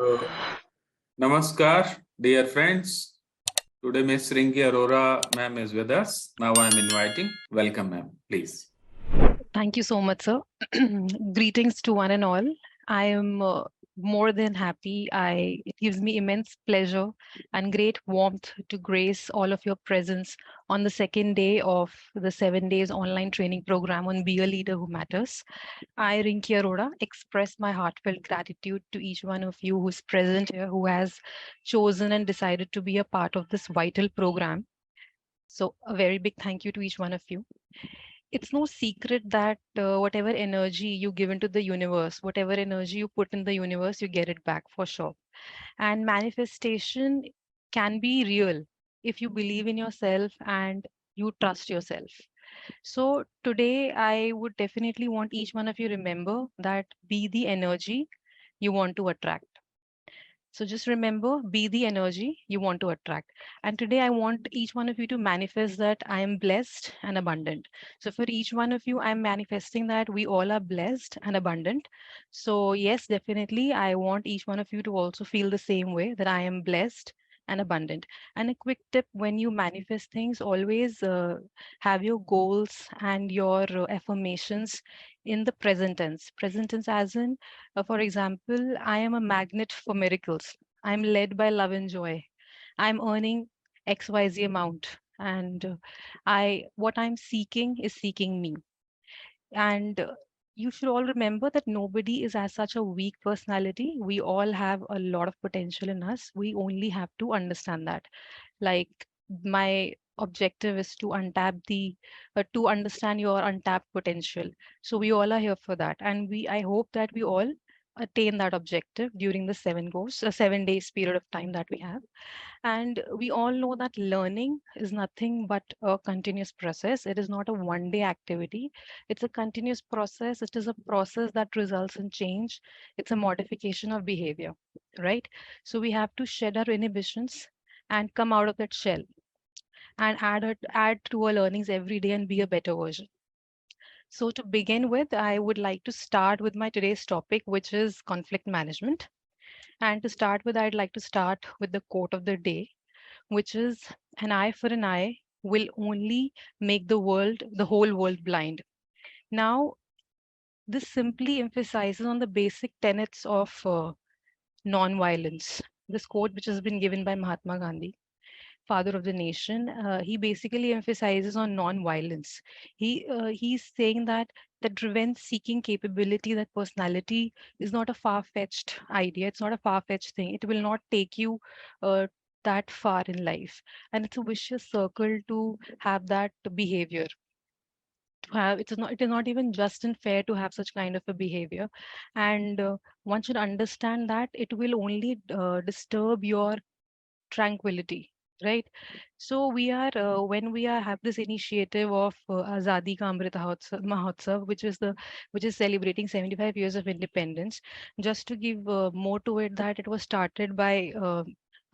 Uh, Namaskar, dear friends. Today, Ms. Rinki Arora ma'am is with us. Now I am inviting. Welcome, ma'am. Please. Thank you so much, sir. Greetings to one and all. I am more than happy. It gives me immense pleasure and great warmth to grace all of your presence on the second day of the 7 days online training program on Be a Leader Who Matters. I, Rinki Arora, express my heartfelt gratitude to each one of you who's present here, who has chosen and decided to be a part of this vital program. So a very big thank you to each one of you. It's no secret that whatever energy you give into the universe, whatever energy you put in the universe, you get it back for sure. And manifestation can be real if you believe in yourself and you trust yourself. So today, I would definitely want each one of you remember that be the energy you want to attract. So just remember, be the energy you want to attract. And today I want each one of you to manifest that I am blessed and abundant. So for each one of you, I'm manifesting that we all are blessed and abundant. So yes, definitely, I want each one of you to also feel the same way that I am blessed and abundant. And a quick tip when you manifest things, always have your goals and your affirmations in the present tense. Present tense as in for example, I am a magnet for miracles. I'm led by love and joy. I'm earning XYZ amount. And I what I'm seeking is seeking me. And you should all remember that nobody is as such a weak personality. We all have a lot of potential in us. We only have to understand that. Like my objective is to untap the to understand your untapped potential. So we all are here for that, and I hope that we all attain that objective during the 7 days period of time that we have. And we all know that learning is nothing but a continuous process. It is not a one day activity. It's a continuous process. It is a process that results in change. It's a modification of behavior, right? So we have to shed our inhibitions and come out of that shell and add to our learnings every day and be a better version. So to begin with, I would like to start with my today's topic, which is conflict management. And to start with, I'd like to start with the quote of the day, which is an eye for an eye will only make the whole world blind. Now, this simply emphasizes on the basic tenets of non-violence. This quote, which has been given by Mahatma Gandhi, father of the nation, he basically emphasizes on non-violence. He's saying that revenge-seeking capability, that personality, is not a far-fetched idea. It's not a far-fetched thing. It will not take you uh, that far in life, and it's a vicious circle to have that behavior. To have it is not even just and fair to have such kind of a behavior, and one should understand that it will only disturb your tranquility, right? So we are when we are have this initiative of Azadi Ka Amrit Mahotsav, which is celebrating 75 years of independence. Just to give more to it, that it was started by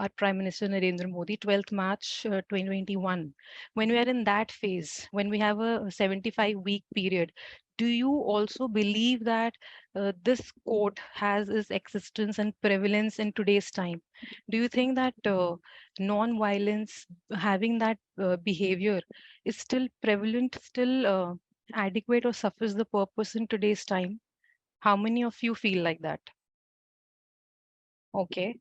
our Prime Minister Narendra Modi, 12th March 2021. When we are in that phase, when we have a 75-week period, do you also believe that this quote has its existence and prevalence in today's time? Do you think that non-violence, having that behavior, is still prevalent, still adequate, or suffers the purpose in today's time? How many of you feel like that? Okay.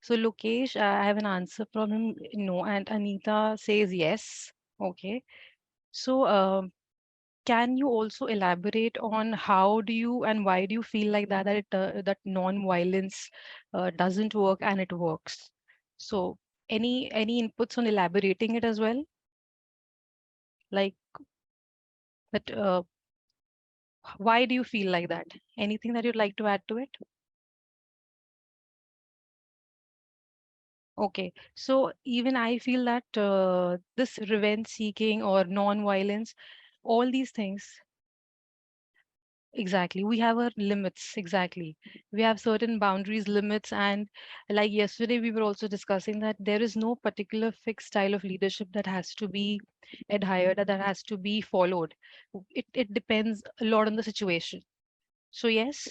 So Lokesh, I have an answer from him, no, and Anita says yes. Okay. So can you also elaborate on how do you and why do you feel like that non-violence doesn't work and it works? So any inputs on elaborating it as well? Like that why do you feel like that? Anything that you'd like to add to it? Okay, so even I feel that this revenge seeking or non-violence, all these things. Exactly. We have our limits. Exactly. We have certain boundaries, limits, and like yesterday, we were also discussing that there is no particular fixed style of leadership that has to be adhered or that has to be followed. It depends a lot on the situation. So yes,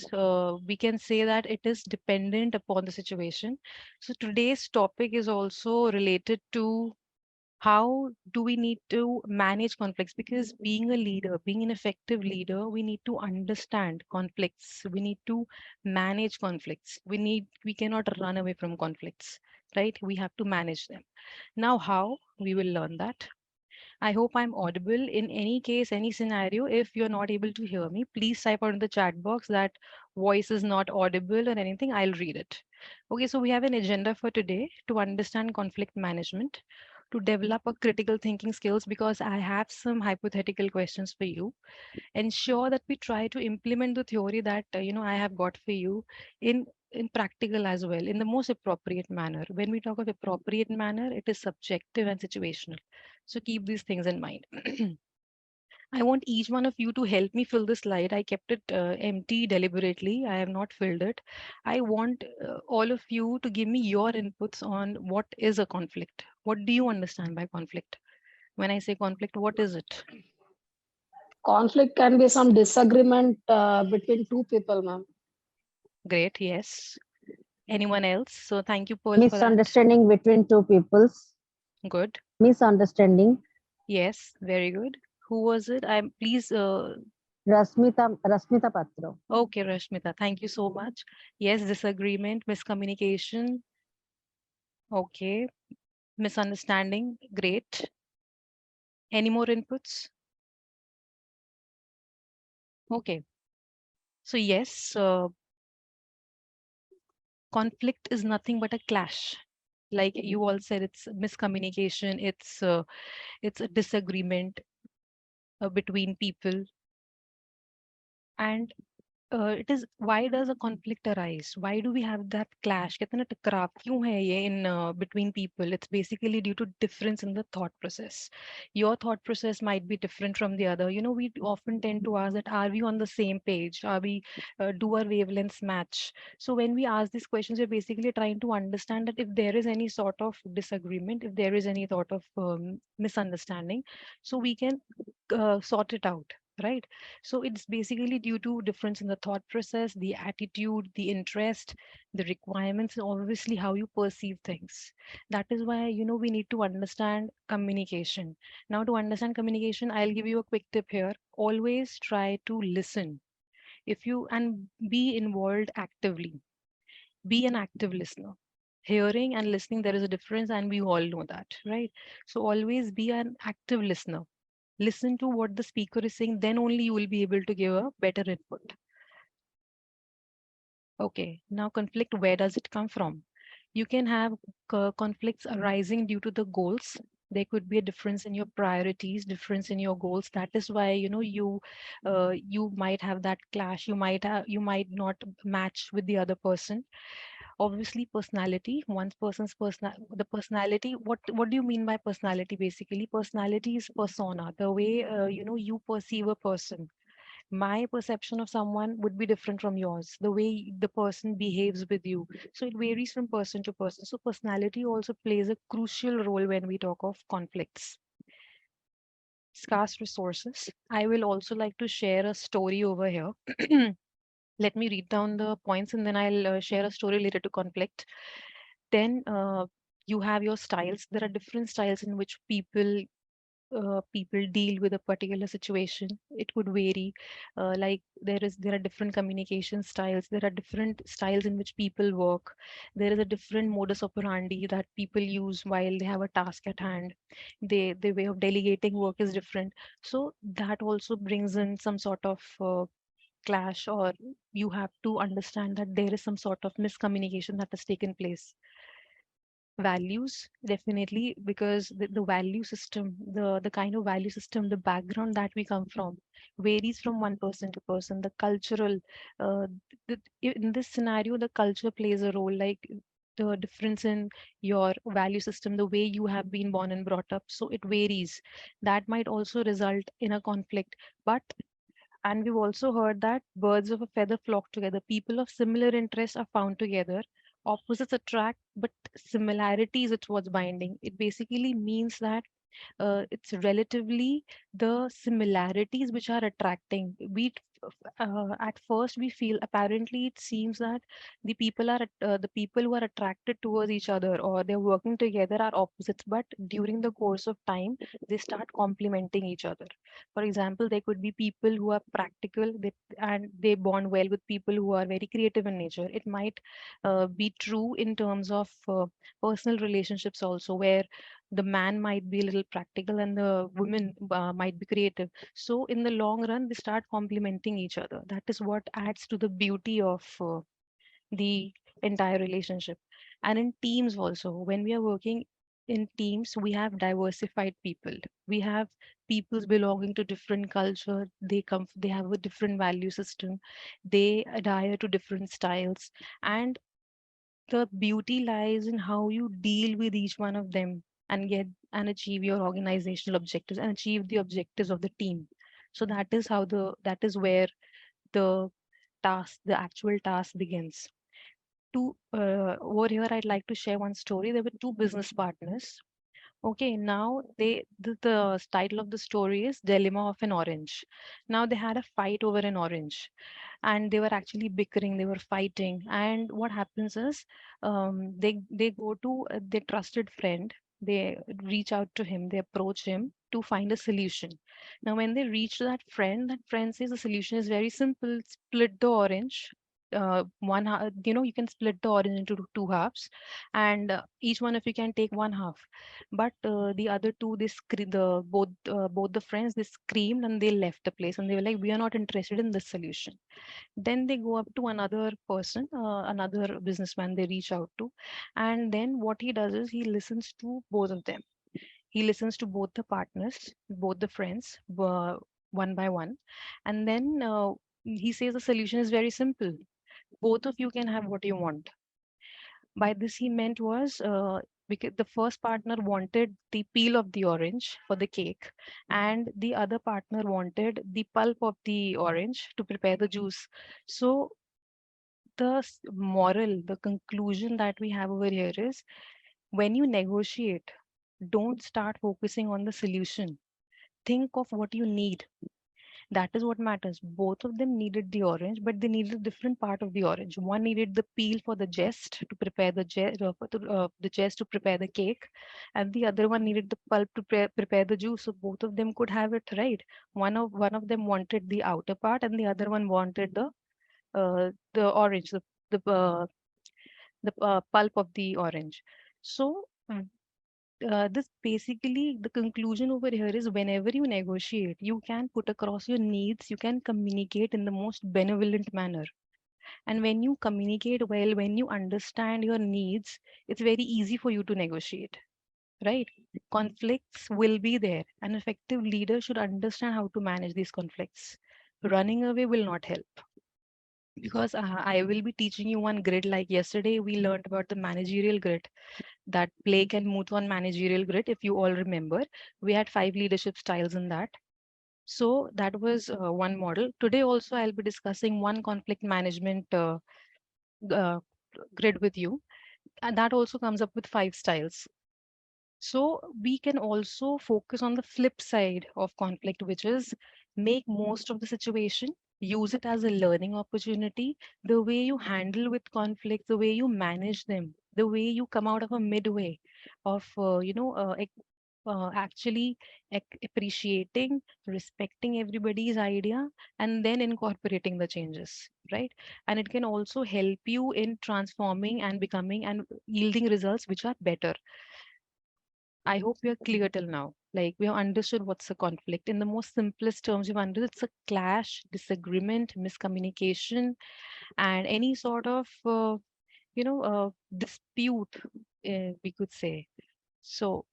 we can say that it is dependent upon the situation. So today's topic is also related to how do we need to manage conflicts, because being a leader, being an effective leader, we need to understand conflicts, we need to manage conflicts, we cannot run away from conflicts, right? We have to manage them. Now how we will learn that? I hope I'm audible. In any case, any scenario, if you're not able to hear me, please type out in the chat box that voice is not audible or anything. I'll read it. Okay, so we have an agenda for today to understand conflict management, to develop a critical thinking skills, because I have some hypothetical questions for you. Ensure that we try to implement the theory that I have got for you in practical as well, in the most appropriate manner. When we talk of appropriate manner, it is subjective and situational, so keep these things in mind. I want each one of you to help me fill the slide. I kept it empty deliberately. I have not filled it. I want all of you to give me your inputs on what is a conflict. What do you understand by conflict? When I say conflict, what is it? Conflict can be some disagreement between two people, ma'am. Great, yes. Anyone else? So thank you, Pearl, for that. Misunderstanding between two peoples. Good. Misunderstanding. Yes, very good. Who was it? I'm please. Rasmita Patra. Okay, Rashmita, thank you so much. Yes, disagreement, miscommunication. Okay, misunderstanding. Great. Any more inputs? Okay. So yes, conflict is nothing but a clash. Like you all said, it's miscommunication. It's a disagreement between people, and it is, why does a conflict arise? Why do we have that clash? कहते हैं ना टकराव क्यों है ये in between people? It's basically due to difference in the thought process. Your thought process might be different from the other. We often tend to ask that, are we on the same page? Are we do our wavelengths match? So when we ask these questions, we're basically trying to understand that if there is any sort of disagreement, if there is any sort of misunderstanding, so we can sort it out, right? So it's basically due to difference in the thought process, the attitude, the interest, the requirements, and obviously how you perceive things. That is why, we need to understand communication. Now, to understand communication, I'll give you a quick tip here. Always try to listen. If you and be involved actively, be an active listener. Hearing and listening, there is a difference, and we all know that, right? So always be an active listener. Listen to what the speaker is saying, then only you will be able to give a better input. Okay, now conflict, where does it come from? You can have conflicts arising due to the goals. There could be a difference in your priorities, difference in your goals. That is why you might have that clash. You might not match with the other person. Obviously, personality. One person's the personality. What do you mean by personality? Basically, personality is persona. The way you perceive a person. My perception of someone would be different from yours, the way the person behaves with you. So it varies from person to person. So personality also plays a crucial role when we talk of conflicts. Scarce resources. I will also like to share a story over here. Let me read down the points, and then I'll share a story related to conflict. Then you have your styles. There are different styles in which people deal with a particular situation. It could vary. Like there are different communication styles. There are different styles in which people work. There is a different modus operandi that people use while they have a task at hand. The way of delegating work is different. So that also brings in some sort of clash, or you have to understand that there is some sort of miscommunication that has taken place. Values, definitely, because the value system, the kind of value system, the background that we come from varies from one person to person. The cultural, uh, in this scenario, the culture plays a role, like the difference in your value system, the way you have been born and brought up, so it varies. That might also result in a conflict. But and we've also heard that birds of a feather flock together. People of similar interests are found together. Opposites attract, but similarities it's what's binding. It basically means that it's relatively the similarities which are attracting, be it at first we feel, apparently it seems that the people who are attracted towards each other or they're working together are opposites, but during the course of time they start complementing each other. For example, there could be people who are practical, and they bond well with people who are very creative in nature. It might be true in terms of personal relationships also, where the man might be a little practical and the woman might be creative. So in the long run, they start complementing each other. That is what adds to the beauty of the entire relationship. And in teams also, when we are working in teams, we have diversified people. We have peoples belonging to different culture. They have a different value system. They adhere to different styles. And the beauty lies in how you deal with each one of them and get and achieve your organizational objectives and achieve the objectives of the team. So that is where the the actual task begins. Over here, I'd like to share one story. There were two business partners. Okay, now the title of the story is Dilemma of an Orange. Now they had a fight over an orange, and they were actually bickering, they were fighting. And what happens is, they go to their trusted friend, they reach out to him, they approach him to find a solution. Now when they reach that friend says the solution is very simple: split the orange. You can split the orange into two halves, and each one of you can take one half. But the other two, both the friends, they screamed and they left the place, and they were like, we are not interested in this solution. Then they go up to another person, another businessman they reach out to. And then what he does is he listens to both of them. He listens to both the partners, both the friends, one by one. And then he says the solution is very simple. Both of you can have what you want. By this he meant was, because the first partner wanted the peel of the orange for the cake, and the other partner wanted the pulp of the orange to prepare the juice. So the conclusion that we have over here is, when you negotiate, don't start focusing on the solution. Think of what you need. That is what matters. Both of them needed the orange, but they needed a different part of the orange. One needed the peel for the zest to prepare the zest to prepare the cake, and the other one needed the pulp to prepare the juice. So both of them could have it, right. One of them wanted the outer part, and the other one wanted the orange, the pulp of the orange. So this basically, the conclusion over here is, whenever you negotiate, you can put across your needs, you can communicate in the most benevolent manner. And when you communicate well, when you understand your needs, it's very easy for you to negotiate, right? Conflicts will be there. An effective leader should understand how to manage these conflicts. Running away will not help, because I will be teaching you one grid. Like yesterday, we learned about the managerial grid, that Blake and Muthon managerial grid. If you all remember, we had 5 leadership styles in that. So that was one model. Today also, I'll be discussing one conflict management uh, grid with you, and that also comes up with 5 styles. So we can also focus on the flip side of conflict, which is make most of the situation, use it as a learning opportunity. The way you handle with conflict, the way you manage them, the way you come out of a midway of, actually appreciating, respecting everybody's idea, and then incorporating the changes, right? And it can also help you in transforming and becoming and yielding results which are better. I hope we are clear till now. Like, we have understood what's a conflict. In the most simplest terms, we've understood it's a clash, disagreement, miscommunication, and any sort of, dispute, we could say. So,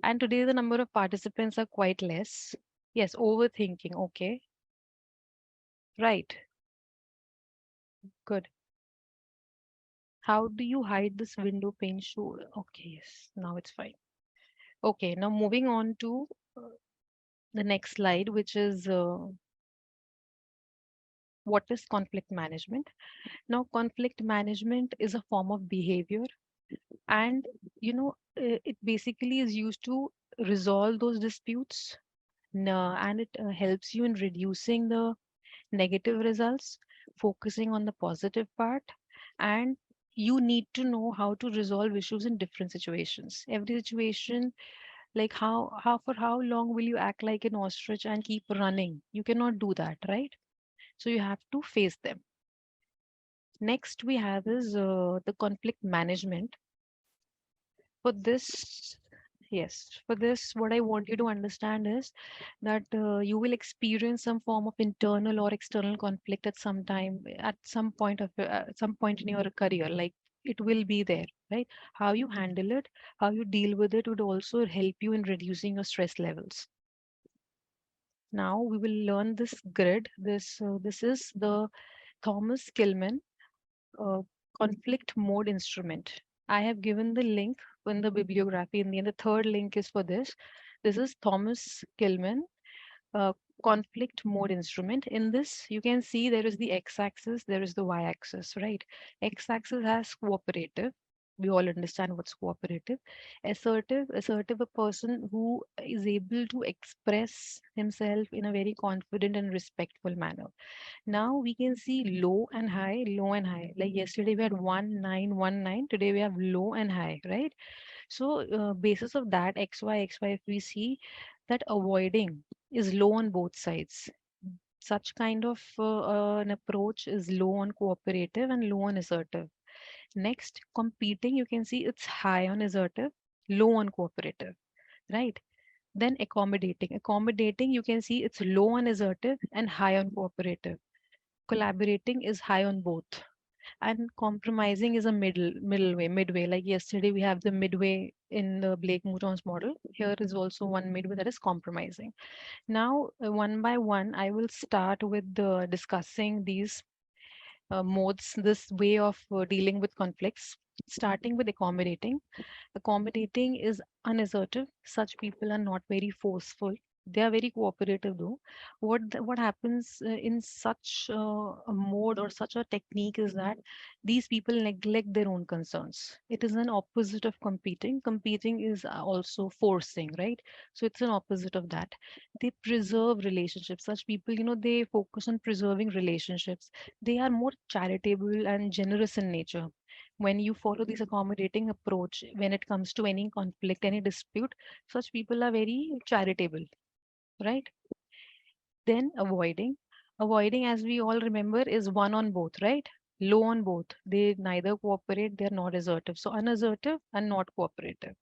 and today the number of participants are quite less. Yes, overthinking. Okay, right. Good. How do you hide this window pane show? Okay, yes, now it's fine. Okay, now moving on to the next slide, which is what is conflict management? Now, conflict management is a form of behavior, and it basically is used to resolve those disputes. And it helps you in reducing the negative results, focusing on the positive part, and you need to know how to resolve issues in different situations. Every situation, like how for how long will you act like an ostrich and keep running? You cannot do that, right? So you have to face them. Next we have is the conflict management. For this, yes, for this, what I want you to understand is that you will experience some form of internal or external conflict at some time, at some point in your career. Like it will be there, right? How you handle it, how you deal with it would also help you in reducing your stress levels. Now we will learn this grid. This is the Thomas Kilman uh, conflict mode instrument. I have given the link in the bibliography in the end. The third link is for this. This is Thomas Kilman uh, conflict mode instrument. In this, you can see there is the x-axis, there is the y-axis, right? X-axis has cooperative. We all understand what's cooperative. Assertive, a person who is able to express himself in a very confident and respectful manner. Now we can see low and high, low and high. Like yesterday we had 1919. Today we have low and high, right? So basis of that XY, if we see that avoiding is low on both sides. Such kind of an approach is low on cooperative and low on assertive. Next, competing, you can see it's high on assertive, low on cooperative, right? Then accommodating. Accommodating, you can see it's low on assertive and high on cooperative. Collaborating is high on both, and compromising is a midway. Like yesterday we have the midway in the Blake Mouton's model. Here is also one midway, that is compromising. Now one by one I will start with discussing these modes, this way of dealing with conflicts, starting with accommodating. Accommodating is unassertive. Such people are not very forceful. They are very cooperative though. What happens in such a mode or such a technique is that these people neglect their own concerns. It is an opposite of competing. Competing is also forcing, right? So it's an opposite of that. They preserve relationships. Such people, they focus on preserving relationships. They are more charitable and generous in nature. When you follow this accommodating approach, when it comes to any conflict, any dispute, such people are very charitable, right? Then avoiding, as we all remember, is one on both, right? Low on both. They neither cooperate, they're not assertive. So unassertive and not cooperative.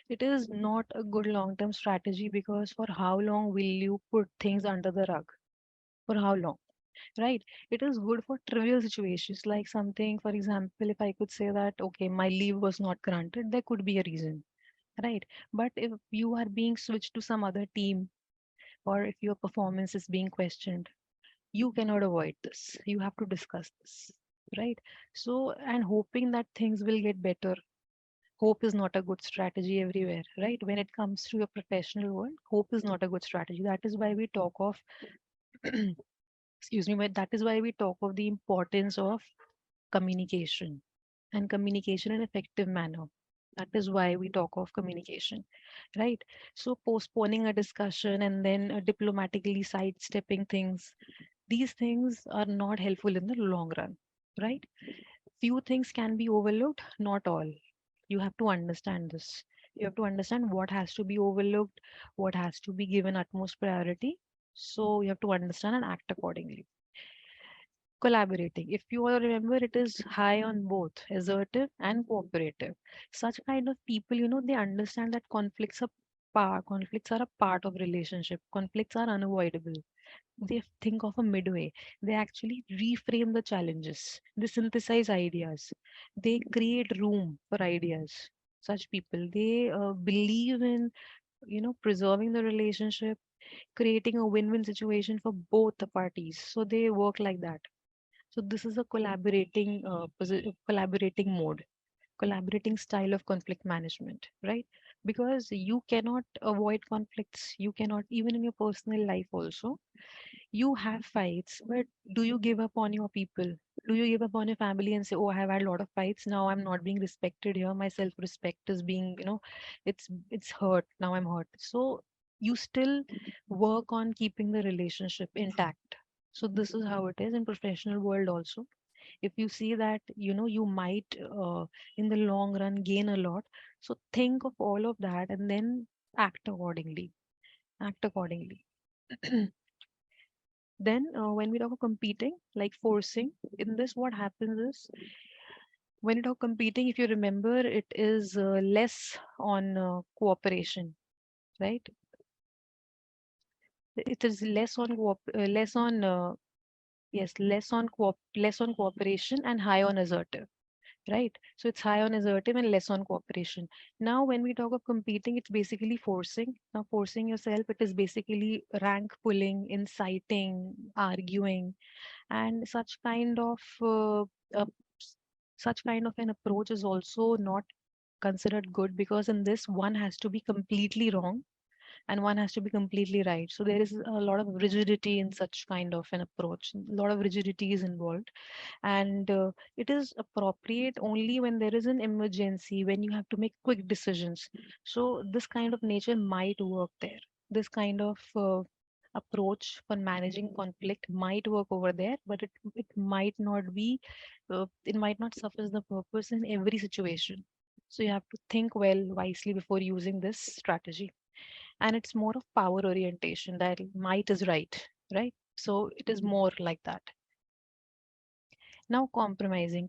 It is not a good long-term strategy, because for how long will you put things under the rug? For how long? Right? It is good for trivial situations, like something, for example, if I could say that, okay, my leave was not granted, there could be a reason, right? But if you are being switched to some other team, or if your performance is being questioned, you cannot avoid this. You have to discuss this, right? So, and hoping that things will get better. Hope is not a good strategy everywhere, right? When it comes to your professional world, hope is not a good strategy. That is why we talk of excuse me, but that is why we talk of the importance of communication, and communication in effective manner. That is why we talk of communication, right? So postponing a discussion and then diplomatically sidestepping things, these things are not helpful in the long run, right? Few things can be overlooked, not all. You have to understand this. You have to understand what has to be overlooked, what has to be given utmost priority. So you have to understand and act accordingly. Collaborating, if you all remember, it is high on both assertive and cooperative. Such kind of people, they understand that conflicts are a part of relationship. Conflicts are unavoidable. They think of a midway. They actually reframe the challenges. They synthesize ideas. They create room for ideas. Such people, they believe in, preserving the relationship, creating a win-win situation for both the parties. So they work like that. So this is a collaborating mode, collaborating style of conflict management, right? Because you cannot avoid conflicts. You cannot, even in your personal life also, you have fights, but do you give up on your people? Do you give up on your family and say, oh, I have had a lot of fights, now I'm not being respected here, my self-respect is being, it's hurt, now I'm hurt. So you still work on keeping the relationship intact. So this is how it is in professional world also. If you see that, you might in the long run gain a lot, so think of all of that and then act accordingly. Act accordingly. Then when we talk of competing, like forcing, in this what happens is, when you talk competing, if you remember, it is less on cooperation, right? It is less on yes, less on cooperation and high on assertive, right? So it's high on assertive and less on cooperation. Now, when we talk of competing, it's basically forcing. Now, forcing yourself, it is basically rank pulling, inciting, arguing, and uh, such kind of an approach is also not considered good, because in this one has to be completely wrong and one has to be completely right. So there is a lot of rigidity in such kind of an approach. A lot of rigidity is involved, and it is appropriate only when there is an emergency, when you have to make quick decisions. So this kind of nature might work there. This kind of approach for managing conflict might work over there, but it might not be, it might not suffice the purpose in every situation. So you have to think well wisely before using this strategy. And it's more of power orientation, that might is right? So it is more like that. Now, compromising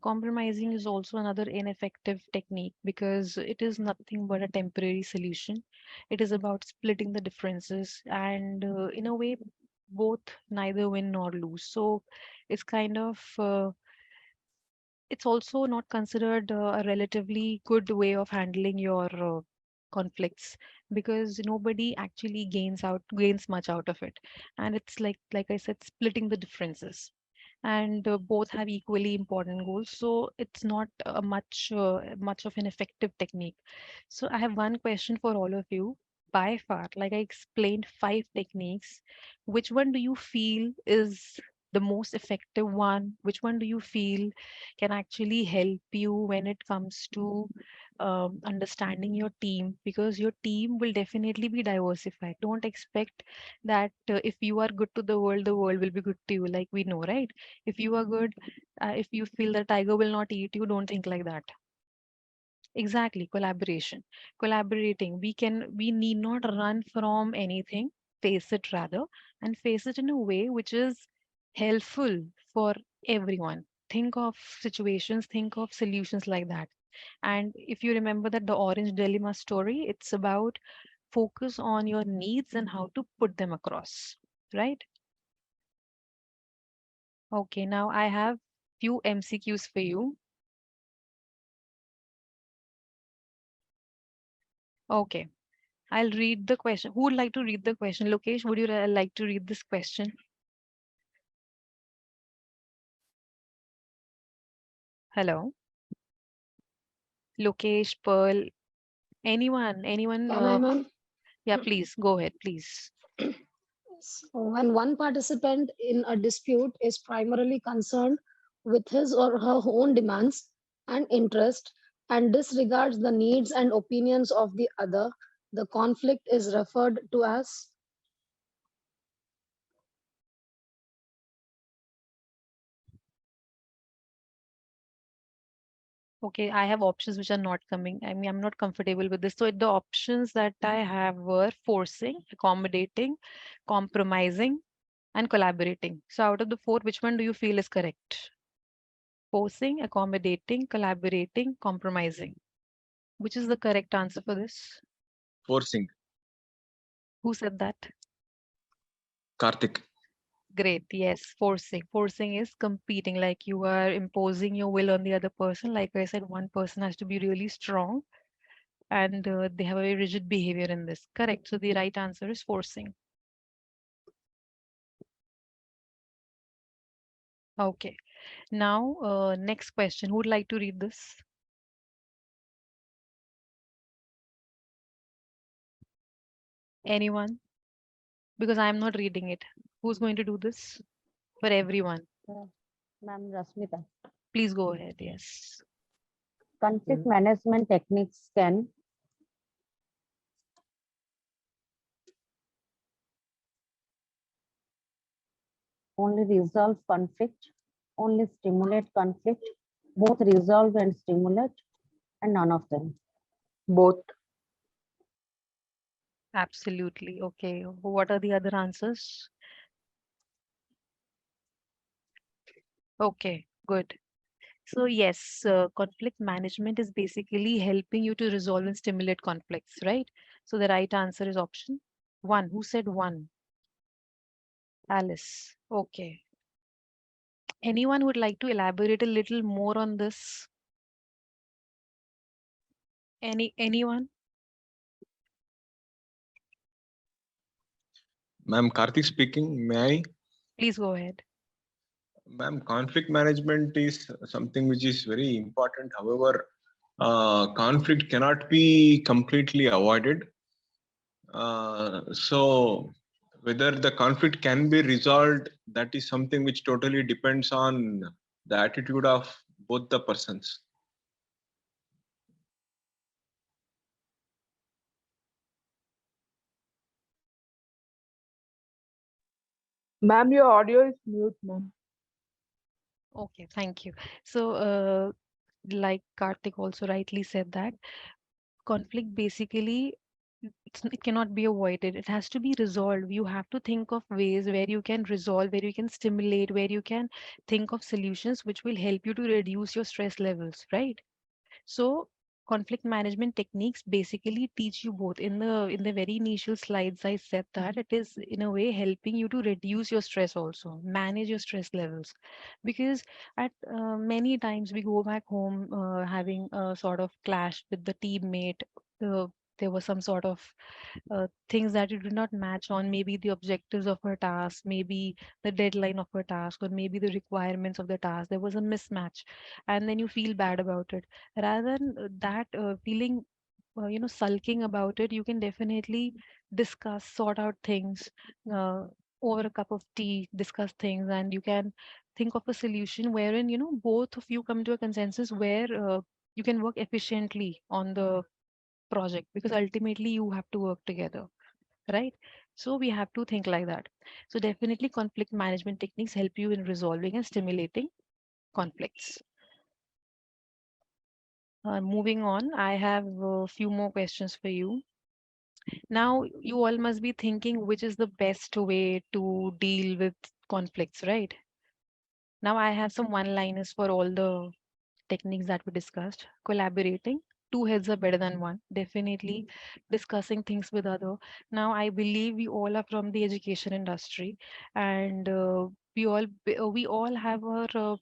is also another ineffective technique, because it is nothing but a temporary solution. It is about splitting the differences, and in a way both neither win nor lose. So it's kind of it's also not considered a relatively good way of handling your conflicts, because nobody actually gains much out of it. And it's like I said, splitting the differences, and both have equally important goals, so it's not much of an effective technique. So I have one question for all of you. By far, like I explained, 5 techniques, which one do you feel is the most effective one? Which one do you feel can actually help you when it comes to understanding your team? Because your team will definitely be diversified. Don't expect that if you are good to the world will be good to you, like we know, right? If you are good, if you feel the tiger will not eat you, don't think like that. Exactly, collaboration. Collaborating, we need not run from anything, face it rather, and face it in a way which is helpful for everyone. Think of situations, think of solutions like that. And if you remember that the orange dilemma story, it's about focus on your needs and how to put them across, right? Okay, now I have few MCQs for you. Okay, I'll read the question. Who would like to read the question? Lokesh, would you like to read this question? Hello, Lokesh, Pearl, anyone? Can I, ma'am? Yeah, please go ahead, please. So when one participant in a dispute is primarily concerned with his or her own demands and interest and disregards the needs and opinions of the other, the conflict is referred to as. Okay, I have options which are not coming. I mean, I'm not comfortable with this. So the options that I have were forcing, accommodating, compromising, and collaborating. So out of the 4, which one do you feel is correct? Forcing, accommodating, collaborating, compromising. Which is the correct answer for this? Forcing. Who said that? Karthik. Great. Yes, forcing. Forcing is competing, like you are imposing your will on the other person. Like I said, one person has to be really strong, and they have a very rigid behavior in this. Correct. So the right answer is forcing. Okay. Now, next question. Who would like to read this? Anyone? Because I'm not reading it. Who's going to do this for everyone? Ma'am Rasmita. Please go ahead. Yes. Conflict management techniques can only resolve conflict, only stimulate conflict, both resolve and stimulate, and none of them. Both. Absolutely. Okay. What are the other answers? Okay, good. So yes, conflict management is basically helping you to resolve and stimulate conflicts, right? So the right answer is option one. Who said one? Alice. Okay. Anyone would like to elaborate a little more on this? Anyone? Ma'am, Karthik speaking. May I? Please go ahead. Ma'am, conflict management is something which is very important. However, conflict cannot be completely avoided. So whether the conflict can be resolved, that is something which totally depends on the attitude of both the persons. Ma'am, your audio is mute, ma'am. Okay, thank you. So, like Karthik also rightly said that conflict basically it cannot be avoided. It has to be resolved. You have to think of ways where you can resolve, where you can stimulate, where you can think of solutions which will help you to reduce your stress levels, right? So conflict management techniques basically teach you both. In the very initial slides, I said that it is in a way helping you to reduce your stress also, manage your stress levels. Because at many times we go back home having a sort of clash with the teammate. There was some sort of things that you did not match on, maybe the objectives of her task, maybe the deadline of her task, or maybe the requirements of the task. There was a mismatch, and then you feel bad about it. Rather than that feeling, sulking about it, you can definitely discuss, sort out things uh, over a cup of tea, discuss things, and you can think of a solution wherein, both of you come to a consensus where you can work efficiently on the project, because ultimately you have to work together, right? So we have to think like that. So definitely conflict management techniques help you in resolving and stimulating conflicts. Moving on, I have a few more questions for you. Now, you all must be thinking which is the best way to deal with conflicts, right? Now, I have some one-liners for all the techniques that we discussed. Collaborating, two heads are better than one. Definitely discussing things with other. Now, I believe we all are from the education industry, and we all have our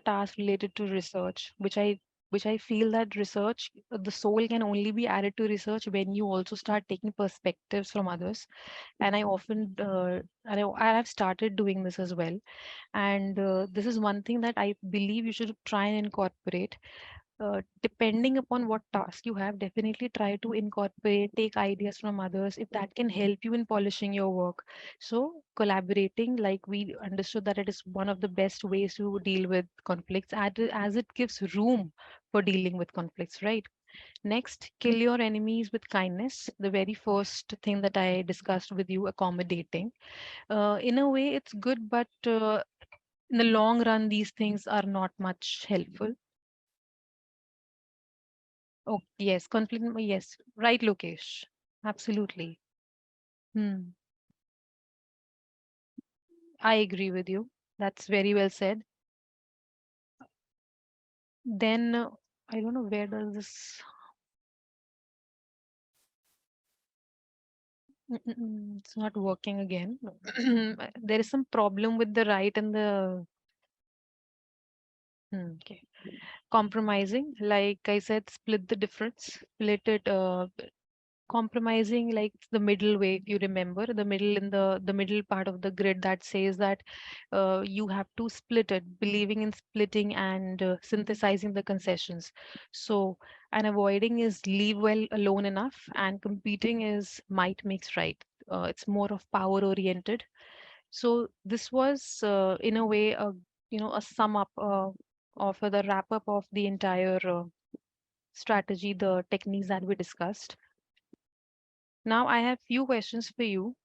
tasks related to research, which I feel that research, the soul can only be added to research when you also start taking perspectives from others. And I often I have started doing this as well. And this is one thing that I believe you should try and incorporate. Depending upon what task you have, definitely try to incorporate, take ideas from others if that can help you in polishing your work. So, collaborating, like we understood that it is one of the best ways to deal with conflicts, as it gives room for dealing with conflicts, right? Next, kill your enemies with kindness. The very first thing that I discussed with you, accommodating. In a way, it's good, but in the long run, these things are not much helpful. Oh, yes, conflict. Yes, right, Lokesh. Absolutely. Hmm. I agree with you. That's very well said. Then I don't know where does this. It's not working again. There is some problem with the right and the. Okay. Compromising, like I said, split the difference, split it. Compromising, like the middle way, if you remember the middle, in the middle part of the grid, that says that you have to split it, believing in splitting and synthesizing the concessions. So, and avoiding is leave well alone enough, and competing is might makes right. It's more of power oriented. So this was in a way a sum up of the wrap up of the entire strategy, the techniques that we discussed. Now I have few questions for you.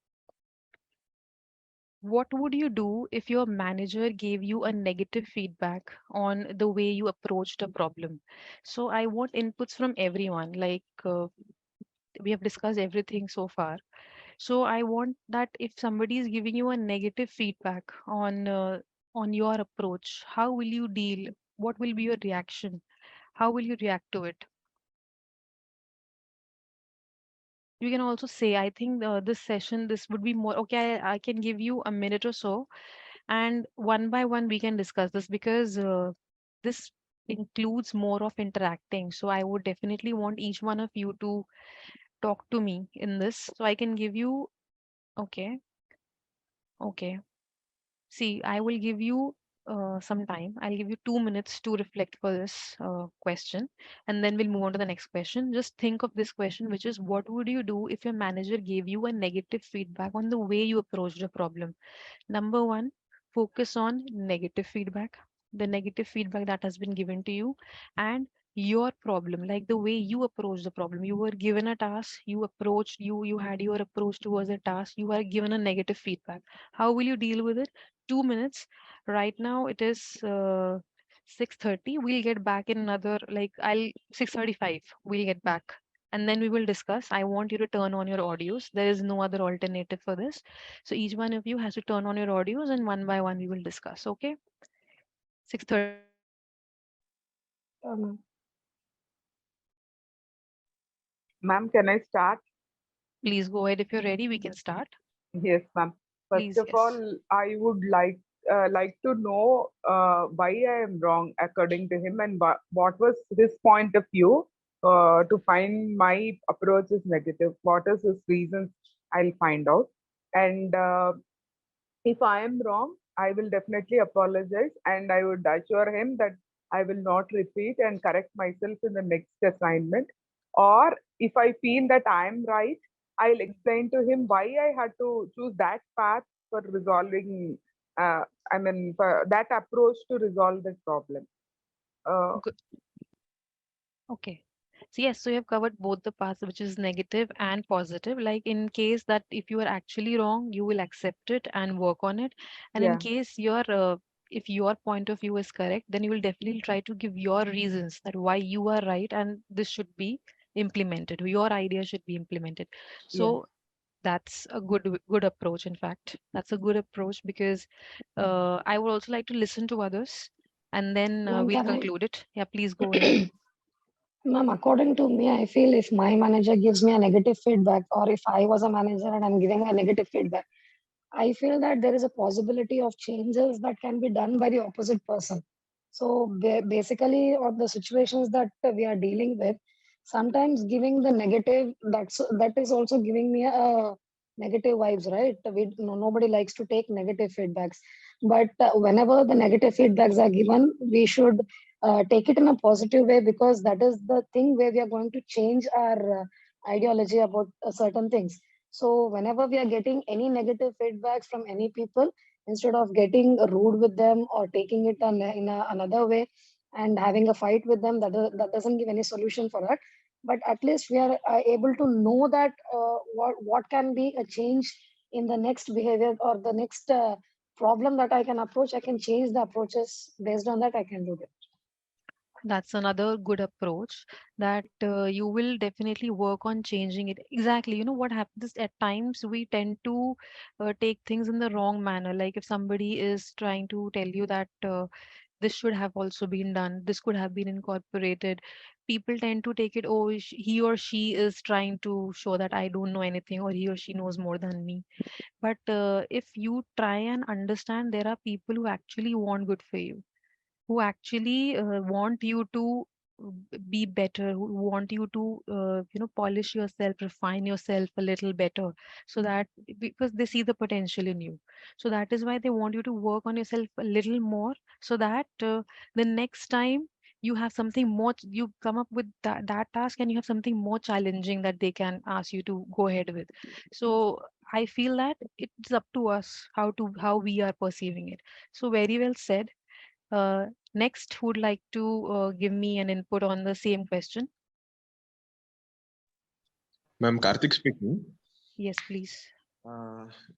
What would you do if your manager gave you a negative feedback on the way you approached a problem? So I want inputs from everyone. Like we have discussed everything so far. So I want that if somebody is giving you a negative feedback on your approach, how will you deal? What will be your reaction? How will you react to it? You can also say, I think this session, this would be more okay. I can give you a minute or so, and one by one we can discuss this because this includes more of interacting. So I would definitely want each one of you to talk to me in this. So I can give you, okay, okay. See, I will give you some time. I'll give you 2 minutes to reflect for this question, and then we'll move on to the next question. Just think of this question, which is, what would you do if your manager gave you a negative feedback on the way you approached a problem? Number one, focus on negative feedback, the negative feedback that has been given to you, and your problem, like the way you approach the problem. You were given a task, you approached, you had your approach towards the task, you are given a negative feedback. How will you deal with it? 2 minutes. Right now it is 6:30. We'll get back in another, like I'll 6:35. We'll get back and then we will discuss. I want you to turn on your audios. There is no other alternative for this. So each one of you has to turn on your audios and one by one we will discuss. Okay. 6:30. Ma'am. Ma'am, can I start? Please go ahead. If you're ready, we can start. Yes, ma'am. First Please, of yes. all, I would like to know why I am wrong according to him, and what was his point of view to find my approach is negative. What is his reasons? I'll find out. And if I am wrong, I will definitely apologize, and I would assure him that I will not repeat and correct myself in the next assignment. Or if I feel that I am right, I'll explain to him why I had to choose that path for resolving, for that approach to resolve this problem. Uh, Good. Okay. So yes, so you have covered both the parts, which is negative and positive. Like in case that if you are actually wrong, you will accept it and work on it. And in yeah, case if your point of view is correct, then you will definitely try to give your reasons that why you are right and this should be implemented. Your idea should be implemented. yeah, So that's a good approach. In fact, that's a good approach because I would also like to listen to others, and then Ma'am, we'll can I? conclude it. Yeah, please go ahead. Ma'am, according to me, I feel if my manager gives me a negative feedback, or if I was a manager and I'm giving a negative feedback, I feel that there is a possibility of changes that can be done by the opposite person. So basically, on the situations that we are dealing with, sometimes giving the negative, that is also giving me a negative vibes, right? Nobody likes to take negative feedbacks, but whenever the negative feedbacks are given, we should take it in a positive way, because that is the thing where we are going to change our ideology about certain things. So whenever we are getting any negative feedbacks from any people, instead of getting rude with them or taking it another way and having a fight with them, that doesn't give any solution for that. But at least we are able to know that what can be a change in the next behavior or the next problem that I can approach. I can change the approaches based on that. I can do it. That's another good approach that you will definitely work on changing it. Exactly. You know what happens at times we tend to take things in the wrong manner. Like if somebody is trying to tell you that this should have also been done, this could have been incorporated, people tend to take it, oh, he or she is trying to show that I don't know anything or he or she knows more than me. But if you try and understand, there are people who actually want good for you, who actually want you to be better, who want you to polish yourself, refine yourself a little better, so that because they see the potential in you, so that is why they want you to work on yourself a little more, so that the next time you have something more, you come up with that task and you have something more challenging that they can ask you to go ahead with. So I feel that it's up to us how we are perceiving it. So very well said. Next, who would like to give me an input on the same question? Ma'am, Karthik speaking. Yes, please.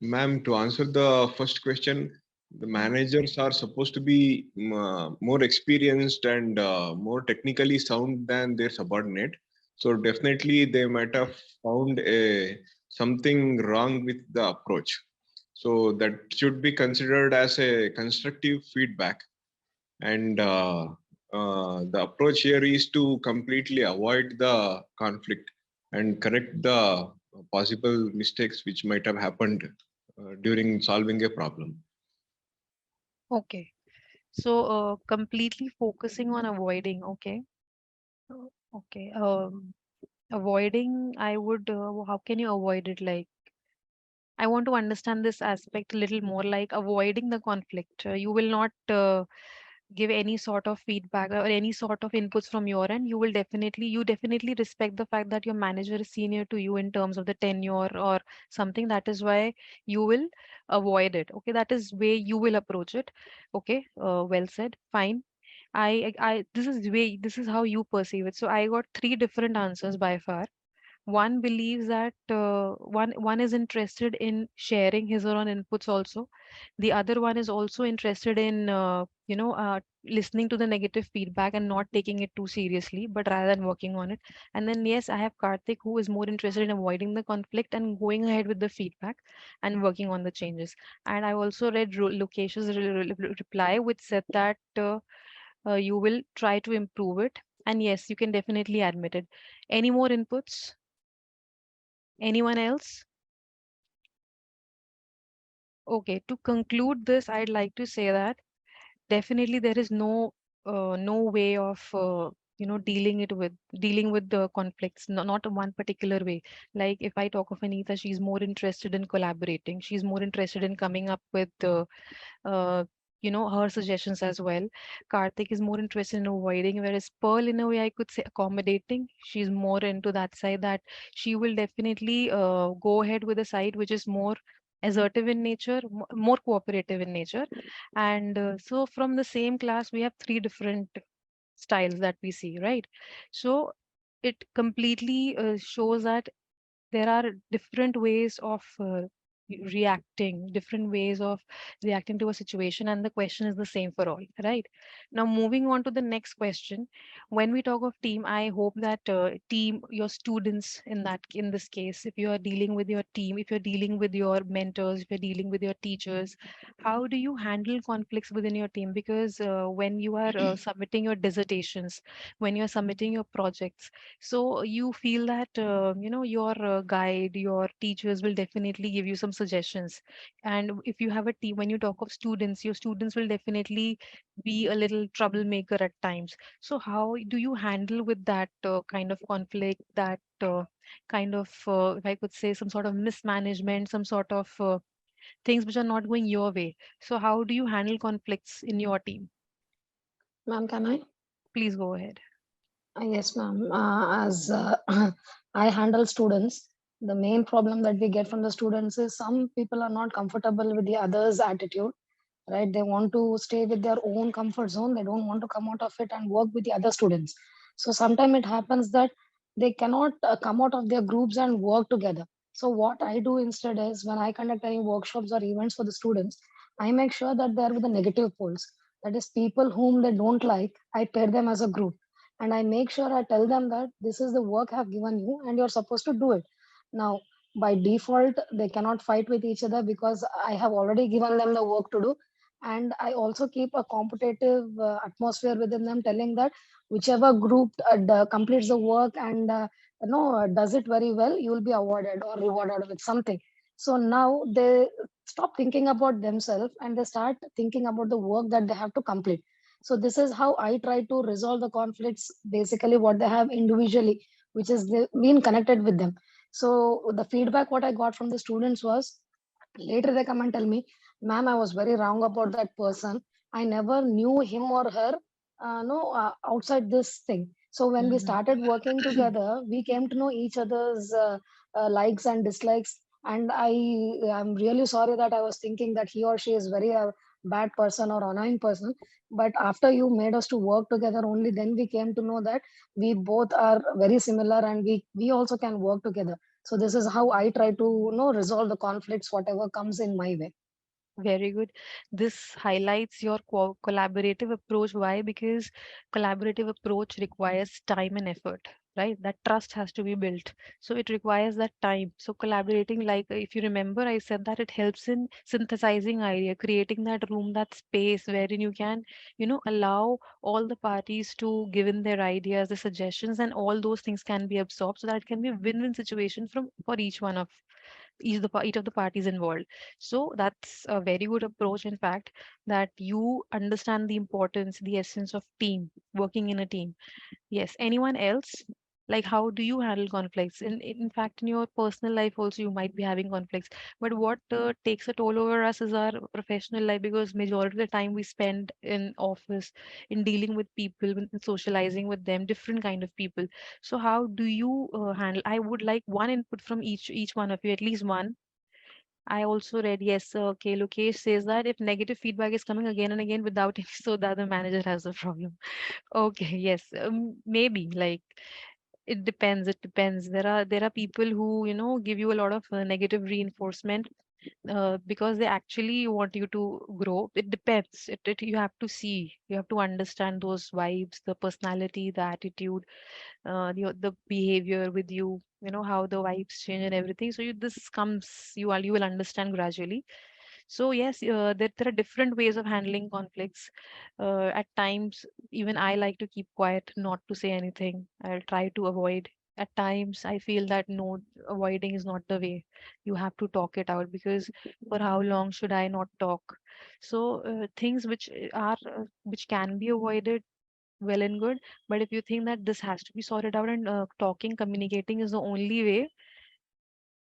Ma'am, to answer the first question, the managers are supposed to be more experienced and more technically sound than their subordinate. So definitely they might have found something wrong with the approach. So that should be considered as a constructive feedback. And the approach here is to completely avoid the conflict and correct the possible mistakes which might have happened during solving a problem. Okay. So completely focusing on avoiding. Okay. Okay. Avoiding, I would, how can you avoid it? Like, I want to understand this aspect a little more, like avoiding the conflict. You will not give any sort of feedback or any sort of inputs from your end. You definitely respect the fact that your manager is senior to you in terms of the tenure or something. That is why you will avoid it. Okay, that is way you will approach it. Okay, well said. Fine. This is how you perceive it. So I got three different answers by far. One believes that one is interested in sharing his or her inputs also. The other one is also interested in listening to the negative feedback and not taking it too seriously, but rather than working on it. And then yes, I have Karthik, who is more interested in avoiding the conflict and going ahead with the feedback and working on the changes. And I also read Lokesh's reply, which said that you will try to improve it. And yes, you can definitely admit it. Any more inputs? Anyone else? Okay, to conclude this, I'd like to say that definitely there is no way of dealing with the conflicts, not one particular way. Like if I talk of Anita, she's more interested in collaborating. She's more interested in coming up with uh, her suggestions as well. Karthik is more interested in avoiding, whereas Pearl, in a way, I could say accommodating. She's more into that side, that she will definitely go ahead with a side which is more assertive in nature, more cooperative in nature. And so from the same class, we have three different styles that we see, right? So it completely shows that there are different ways of different ways of reacting to a situation, and the question is the same for all, right? Now, moving on to the next question. When we talk of team, I hope that team, your students in this case, if you are dealing with your team, if you're dealing with your mentors, if you're dealing with your teachers, how do you handle conflicts within your team? Because when you are submitting your dissertations, when you're submitting your projects, so you feel that your guide, your teachers will definitely give you some suggestions. And if you have a team, when you talk of students, your students will definitely be a little troublemaker at times. So how do you handle with that kind of conflict, that kind of, if I could say, some sort of mismanagement, some sort of things which are not going your way? So how do you handle conflicts in your team? Ma'am, can I? Please go ahead. Yes, ma'am. As I handle students, the main problem that we get from the students is some people are not comfortable with the other's attitude, right? They want to stay with their own comfort zone. They don't want to come out of it and work with the other students. So sometimes it happens that they cannot come out of their groups and work together. So what I do instead is, when I conduct any workshops or events for the students, I make sure that they are with the negative poles. That is, people whom they don't like, I pair them as a group, and I make sure I tell them that this is the work I've given you and you're supposed to do it. Now, by default, they cannot fight with each other because I have already given them the work to do. And I also keep a competitive atmosphere within them, telling that whichever group completes the work and does it very well, you will be awarded or rewarded with something. So now they stop thinking about themselves and they start thinking about the work that they have to complete. So this is how I try to resolve the conflicts, basically what they have individually, which is being connected with them. So the feedback what I got from the students was, later they come and tell me, ma'am, I was very wrong about that person. I never knew him or her no outside this thing. So when we Mhm. started working together, we came to know each other's likes and dislikes. And I'm really sorry that I was thinking that he or she is very bad person or annoying person. But after you made us to work together, only then we came to know that we both are very similar and we also can work together. So this is how I try to, resolve the conflicts, whatever comes in my way. Very good. This highlights your collaborative approach. Why? Because collaborative approach requires time and effort, right? That trust has to be built. So it requires that time. So collaborating, like if you remember, I said that it helps in synthesizing idea, creating that room, that space wherein you can, allow all the parties to give in their ideas, the suggestions, and all those things can be absorbed. So that it can be a win-win situation for each one of each of the parties involved. So that's a very good approach, in fact, that you understand the importance, the essence of team, working in a team. Yes. Anyone else? Like, how do you handle conflicts? In fact, in your personal life also, you might be having conflicts. But what takes a toll over us is our professional life, because majority of the time we spend in office, in dealing with people, in socializing with them, different kind of people. So how do you handle? I would like one input from each one of you, at least one. I also read, yes, okay, Lokesh says that if negative feedback is coming again and again without any, so the other manager has a problem. Okay, yes, maybe like it depends. It depends. There are people who give you a lot of negative reinforcement because they actually want you to grow. It depends. You have to see. You have to understand those vibes, the personality, the attitude, the behavior with you. You know how the vibes change and everything. So this comes. You will understand gradually. So yes, there are different ways of handling conflicts. At times, even I like to keep quiet, not to say anything. I'll try to avoid. At times, I feel that no, avoiding is not the way. You have to talk it out, because for how long should I not talk? So things which can be avoided, well and good. But if you think that this has to be sorted out, and talking, communicating is the only way.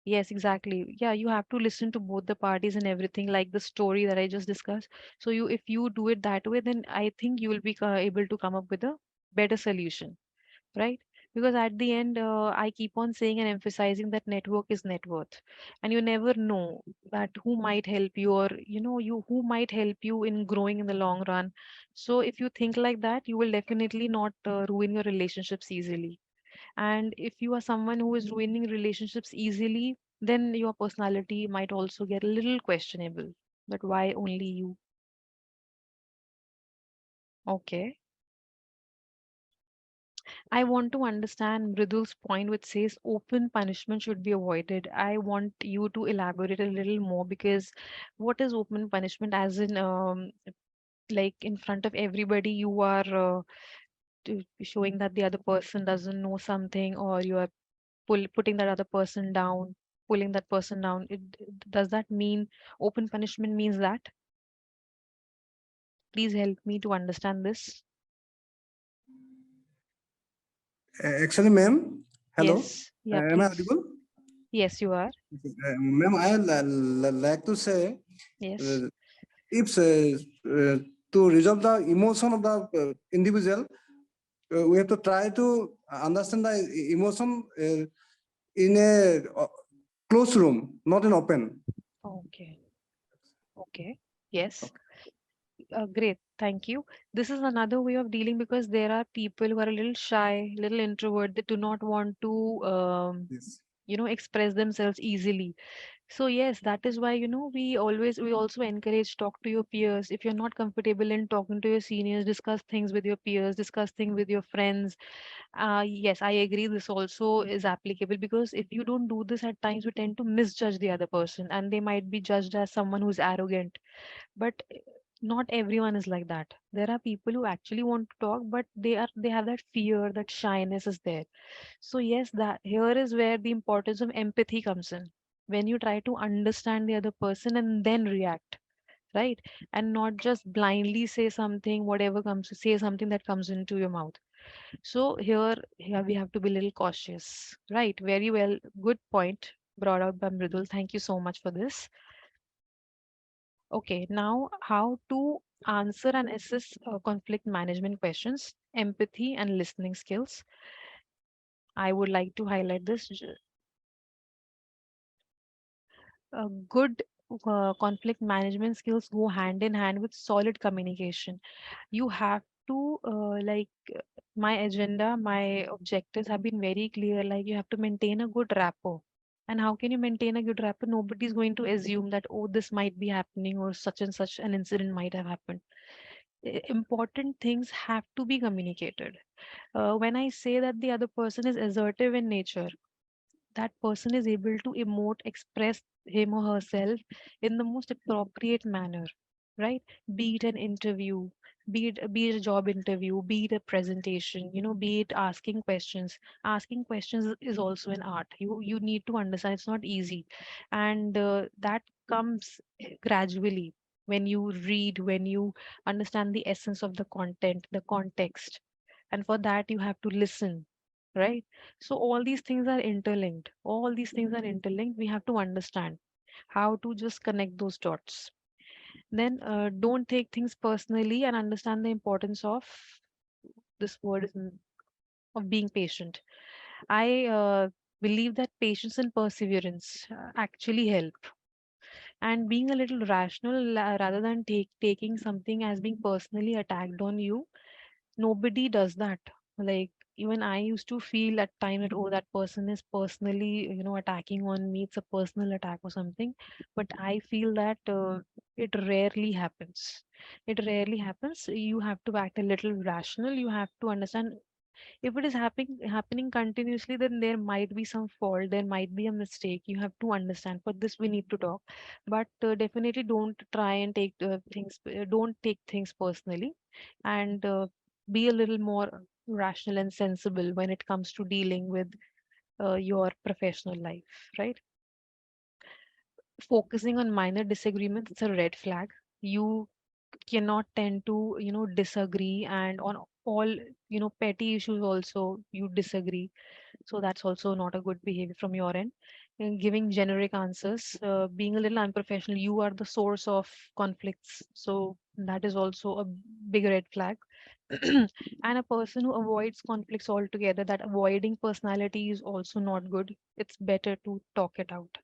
Yes, exactly. Yeah, you have to listen to both the parties and everything, like the story that I just discussed. So if you do it that way, then I think you will be able to come up with a better solution, right? Because at the end, I keep on saying and emphasizing that network is net worth, and you never know that who might help you, or you who might help you in growing in the long run. So if you think like that, you will definitely not ruin your relationships easily. And if you are someone who is ruining relationships easily, then your personality might also get a little questionable. But why only you? Okay. I want to understand Mridul's point, which says open punishment should be avoided. I want you to elaborate a little more, because what is open punishment? As in, like in front of everybody, you are showing that the other person doesn't know something, or you are putting that other person down, pulling that person down. Does that mean open punishment means that? Please help me to understand this. Actually, ma'am, hello. Yes. Yeah, Am I please. audible? Yes, you are. Ma'am, I like to say, Yes. if to resolve the emotion of the individual, we have to try to understand the emotion in a closed room, not in open. Okay. Okay. Yes. Great. Thank you. This is another way of dealing, because there are people who are a little shy, little introvert. They do not want to, Yes. express themselves easily. So yes, that is why, we also encourage talk to your peers. If you're not comfortable in talking to your seniors, discuss things with your peers, discuss things with your friends. Yes, I agree. This also is applicable, because if you don't do this, at times we tend to misjudge the other person, and they might be judged as someone who's arrogant. But not everyone is like that. There are people who actually want to talk, but they have that fear, that shyness is there. So yes, that here is where the importance of empathy comes in. When you try to understand the other person and then react, right? And not just blindly say something, whatever comes, say something that comes into your mouth. So here we have to be a little cautious, right? Very well, good point brought out by Mridul. Thank you so much for this. Okay, now how to answer and assess conflict management questions, empathy and listening skills. I would like to highlight this. Good conflict management skills go hand in hand with solid communication. You have to my agenda, my objectives have been very clear. Like, you have to maintain a good rapport, And how can you maintain a good rapport? Nobody's going to assume that, oh, this might be happening or such and such an incident might have happened. Important things have to be communicated. When I say that the other person is assertive in nature, that person is able to emote, express him or herself in the most appropriate manner, right? Be it an interview, be it a job interview, be it a presentation, be it asking questions. Asking questions is also an art. You need to understand it's not easy, and that comes gradually when you read, when you understand the essence of the content, the context, and for that you have to listen, right? So all these things are interlinked. All these things are interlinked. We have to understand how to just connect those dots. Then don't take things personally and understand the importance of this word of being patient. I believe that patience and perseverance actually help. And being a little rational rather than taking something as being personally attacked on you, nobody does that. Like, even I used to feel at time that, oh, that person is personally attacking on me, it's a personal attack or something. But I feel that it rarely happens. It rarely happens. You have to act a little rational. You have to understand, if it is happening continuously, then there might be some fault, there might be a mistake. You have to understand. For this we need to talk. But definitely don't try and take don't take things personally, and be a little more rational and sensible when it comes to dealing with your professional life, right? Focusing on minor disagreements, it's a red flag. You cannot tend to disagree, and on all petty issues also you disagree. So that's also not a good behavior from your end. And giving generic answers, being a little unprofessional, you are the source of conflicts, so that is also a big red flag. And a person who avoids conflicts altogether, that avoiding personality is also not good. It's better to talk it out.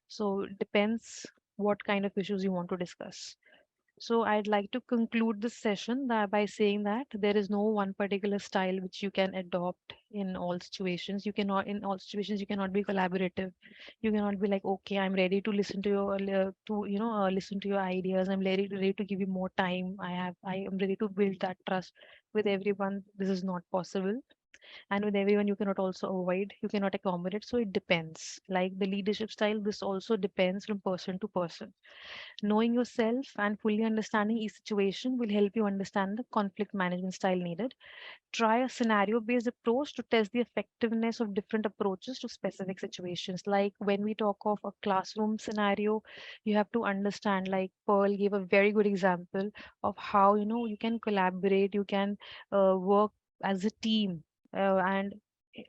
So it depends what kind of issues you want to discuss. So I'd like to conclude this session by saying that there is no one particular style which you can adopt in all situations. You cannot, in all situations, you cannot be collaborative. You cannot be like, okay, I'm ready to listen to your, listen to your ideas. I'm ready to give you more time. I am ready to build that trust with everyone. This is not possible. And with everyone, you cannot also avoid, you cannot accommodate. So it depends. Like the leadership style, this also depends from person to person. Knowing yourself and fully understanding each situation will help you understand the conflict management style needed. Try a scenario based approach to test the effectiveness of different approaches to specific situations. Like when we talk of a classroom scenario, you have to understand, like Pearl gave a very good example of how you can collaborate, you can work as a team, and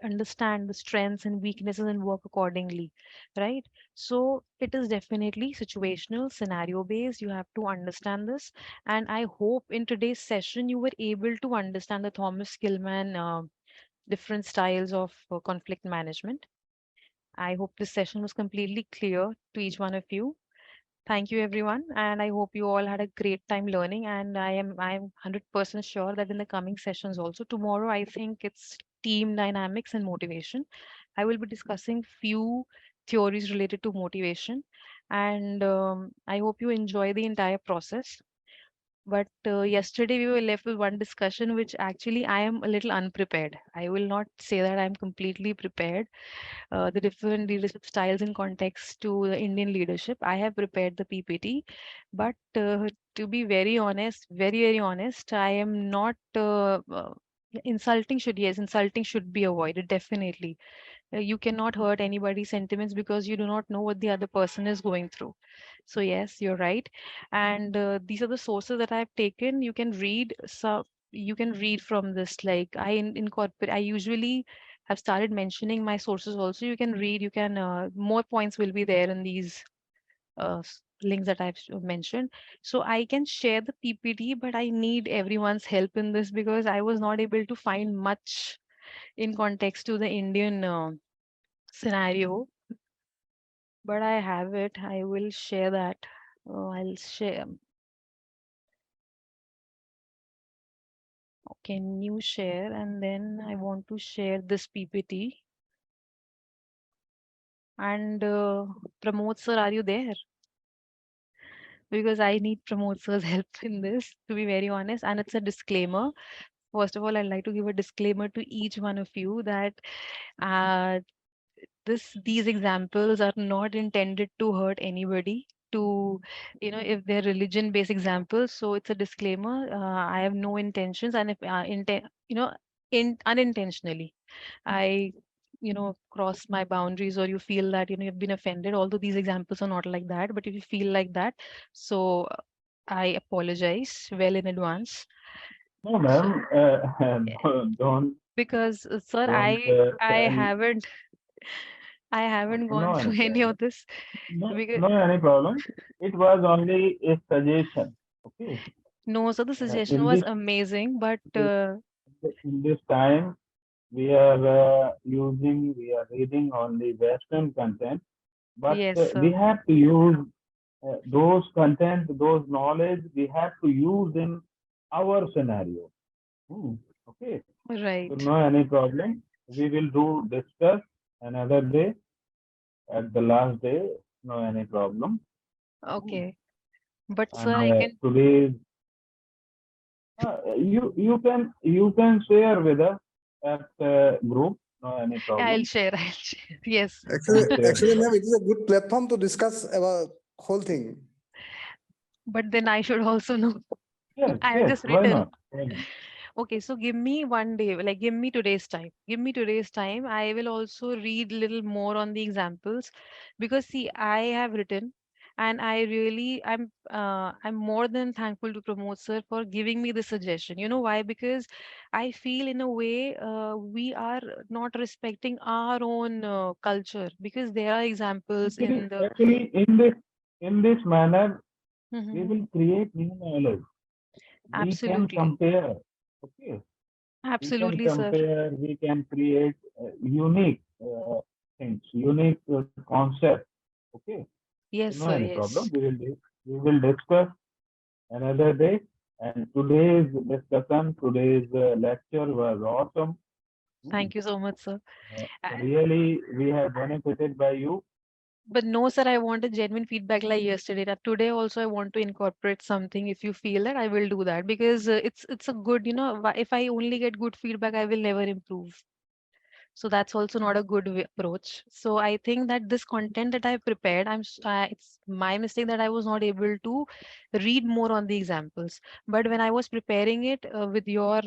understand the strengths and weaknesses and work accordingly, right? So it is definitely situational, scenario based. You have to understand this. And I hope in today's session you were able to understand the Thomas Skillman different styles of conflict management. I hope this session was completely clear to each one of you. Thank you, everyone, and I hope you all had a great time learning. And I'm 100% sure that in the coming sessions also, tomorrow I think it's team dynamics and motivation. I will be discussing few theories related to motivation, and I hope you enjoy the entire process. But yesterday we were left with one discussion, which actually I am a little unprepared. I will not say that I'm completely prepared. The different leadership styles in context to the Indian leadership. I have prepared the PPT, but to be very honest, very, very honest, I am not insulting should, yes, insulting should be avoided, definitely. You cannot hurt anybody's sentiments because you do not know what the other person is going through. So yes, you're right. And these are the sources that I've taken. You can read, so you can read from this. Like incorporate, I usually have started mentioning my sources also. You can read, you can, more points will be there in these links that I've mentioned. So I can share the PPT, but I need everyone's help in this because I was not able to find much in context to the Indian scenario. But I have it. I will share that. I'll share. Can you share? And then I want to share this PPT. And Pramod sir, are you there? Because I need Pramod sir's help in this, to be very honest. And it's a disclaimer. First of all, I'd like to give a disclaimer to each one of you that uh, these examples are not intended to hurt anybody. To if they're religion based examples, so it's a disclaimer. I have no intentions, and if unintentionally I cross my boundaries, or you feel that you've been offended, although these examples are not like that, but if you feel like that, so I apologize well in advance. No, ma'am, Because sir, don't I tell haven't no gone any through any problem. of this. Because No any problem. It was only a suggestion. Okay. no, so the suggestion In was this amazing, but in this time, we are we are reading only Western content, but yes, we sir. have to use those content, those knowledge, we have to use in our scenario. Hmm, okay. So Right. no any problem. We will discuss another day at the last day. No any problem. Hmm. Okay. But sir, And I can. today you can share with us at group. No any I'll problem. share. I'll share. Yes. Actually, You can share actually, with ma'am, us. it is a good platform to discuss about whole thing. But then I should also know. Yes, I have yes. just Why written. not? Why not? Okay, so give me one day, like give me today's time. Give me today's time. I will also read little more on the examples, because see, I have written, and I'm more than thankful to Pramod sir for giving me the suggestion. You know why? Because I feel in a way we are not respecting our own culture, because there are examples in the. Actually, in this manner, we Mhm. will create new knowledge. We can Absolutely. compare. Okay, we can Absolutely, sir. compare. We can create unique things, unique concepts. Okay, so Yes, no sir. any problem. Yes. We will discuss another day. And today's discussion, today's lecture was awesome. Hmm. Thank you so much, sir. Really, we have benefited by you. But no, sir, I want a genuine feedback like yesterday. That today also I want to incorporate something. If you feel that, I will do that, because it's a good, if I only get good feedback, I will never improve. So that's also not a good approach. So I think that this content that I prepared, it's my mistake that I was not able to read more on the examples. But when I was preparing it with your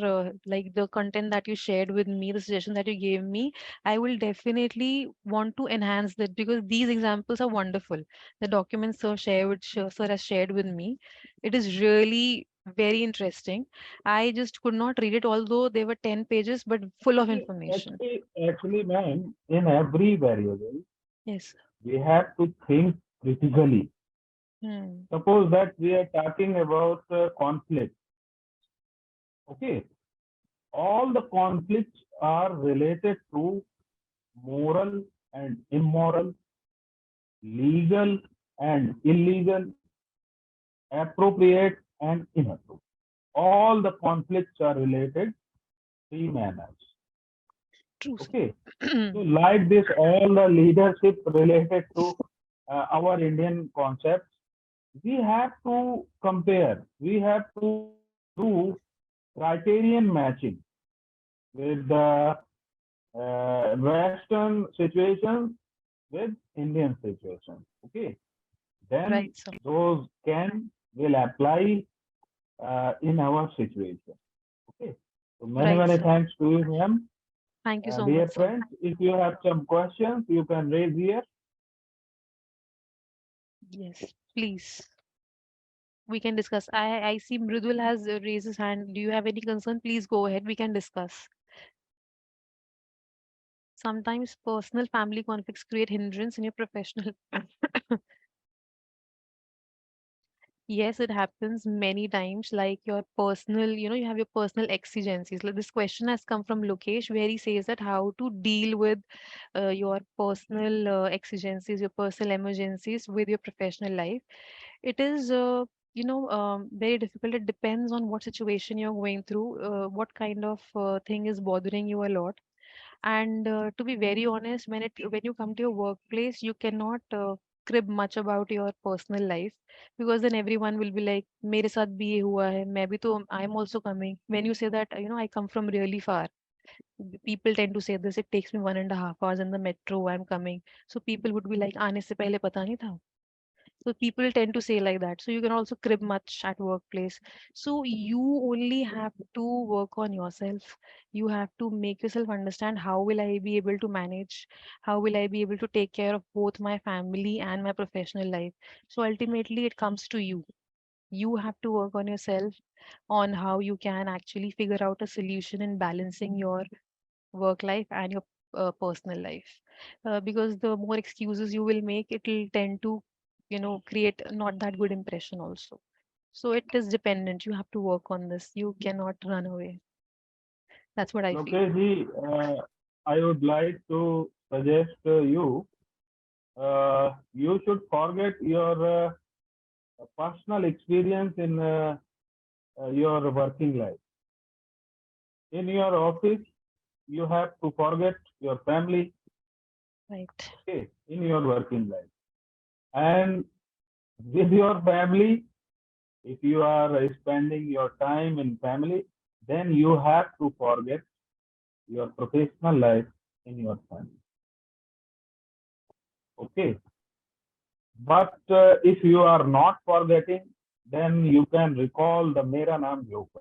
like the content that you shared with me, the suggestion that you gave me, I will definitely want to enhance that, because these examples are wonderful. The documents sir has shared with me, it is really very interesting. I just could not read it, although there were 10 pages, but full of information. Actually, ma'am, in every variable, Yes. we have to think critically. Hmm. Suppose that we are talking about conflict. Okay, all the conflicts are related to moral and immoral, legal and illegal, appropriate and inappropriate. All the conflicts are related three manners. True, sir. Okay, so like this, all the leadership related to our Indian concepts, we have to compare. We have to do criterion matching with the Western situations with Indian situations. Okay, then Right, sir. those will apply in our situation. Okay, so Right, many sir. thanks to you, ma'am. Thank you so Dear much, sir. friends, if you have some questions, you can raise here. Yes, please. We can discuss. I see Mridul has raised his hand. Do you have any concern? Please go ahead. We can discuss. Sometimes personal family conflicts create hindrance in your professional. Yes, it happens many times, like your personal, you have your personal exigencies. Like this question has come from Lokesh, where he says that how to deal with your personal exigencies, your personal emergencies with your professional life. It is, very difficult. It depends on what situation you're going through, what kind of thing is bothering you a lot. And to be very honest, when you come to your workplace, you cannot crib much about your personal life, because then everyone will be like, मेरे साथ भी ये हुआ है, मैं भी तो I am also coming. When you say that, I come from really far, people tend to say this, it takes me 1.5 hours in the metro, I'm coming. So people would be like, आने से पहले पता नहीं था. So people tend to say like that. So you can also crib much at workplace. So you only have to work on yourself. You have to make yourself understand, how will I be able to manage? How will I be able to take care of both my family and my professional life? So ultimately it comes to you. You have to work on yourself, on how you can actually figure out a solution in balancing your work life and your personal life. Because the more excuses you will make, it will tend to create not that good impression also. So it is dependent, you have to work on this, you cannot run away. That's what I feel. Okay, ji, I would like to suggest you should forget your personal experience in your working life. In your office, you have to forget your family, Right. okay, in your working life. And with your family, if you are spending your time in family, then you have to forget your professional life in your family. Okay. But if you are not forgetting, then you can recall the Mera Naam Joker.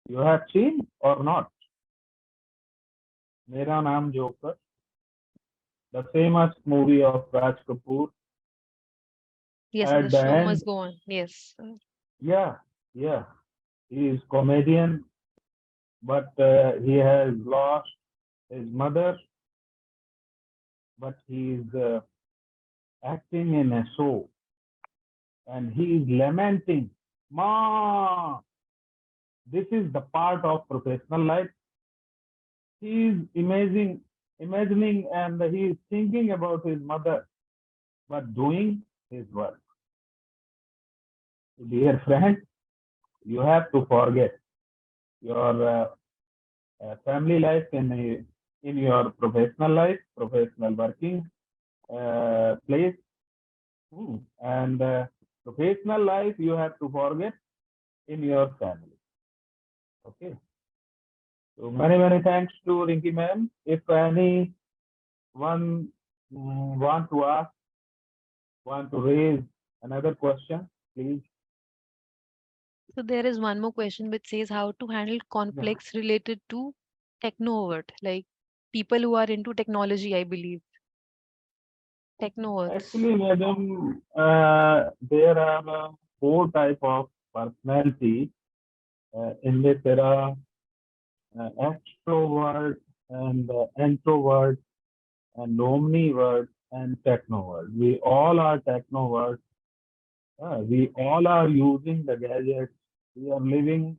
You have seen or not? Mera Naam Joker, the famous movie of Raj Kapoor. Yes, At the the show end, must go on. Yes. yeah, he is comedian, but he has lost his mother, but he is acting in a show, and he is lamenting, Ma. This is the part of professional life. He is imagining, and he is thinking about his mother, but doing his work. Dear friend, you have to forget your family life in your professional life, professional working place, and professional life you have to forget in your family. Okay. So many thanks to Rinki ma'am. If anyone want to raise another question, please. So there is one more question which says, how to handle conflicts related to technovert, like people who are into technology, I believe. Technoverts. Actually, madam, there are 4 type of personality. In this there are extrovert and introvert and omnivert and technovert. We all are technovert. We all are using the gadgets. We are living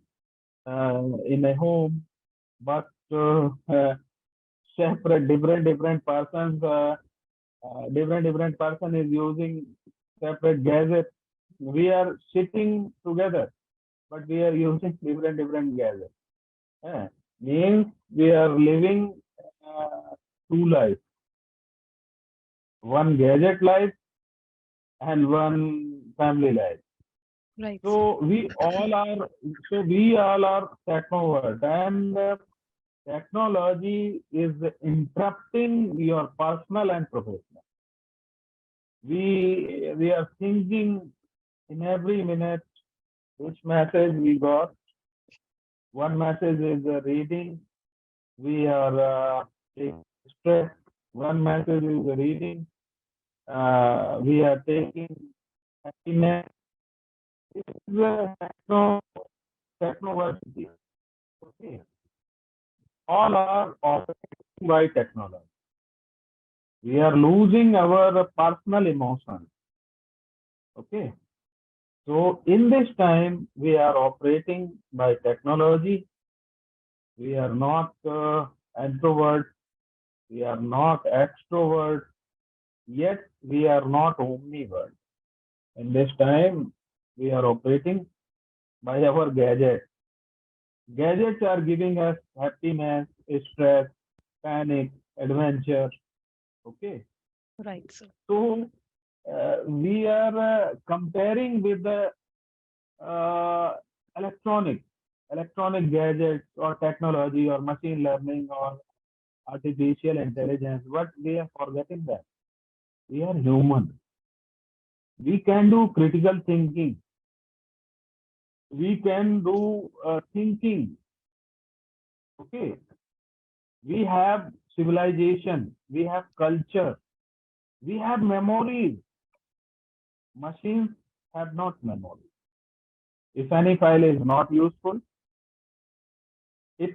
in a home, but separate, different persons. Different person is using separate gadgets. We are sitting together, but we are using different gadgets. Means we are living two lives, one gadget life and one family life. Right. So we all are technovert, and technology is interrupting your personal and professional. We are thinking in every minute which message we got. One message is reading. We are taking stress. One message is reading. We are taking happiness. This is technology. Okay. All are operating by technology. We are losing our personal emotions. Okay. So in this time, we are operating by technology. We are not introverts. We are not extroverts. Yet we are not omnivert. In this time, we are operating by our gadgets. Gadgets are giving us happiness, stress, panic, adventure. Okay. Right, sir. So we are comparing with the electronic gadgets or technology or machine learning or artificial intelligence, but we are forgetting that we are human. We can do critical thinking. We can do thinking. Okay. We have civilization. We have culture. We have memories. Machines have not memory. If any file is not useful, it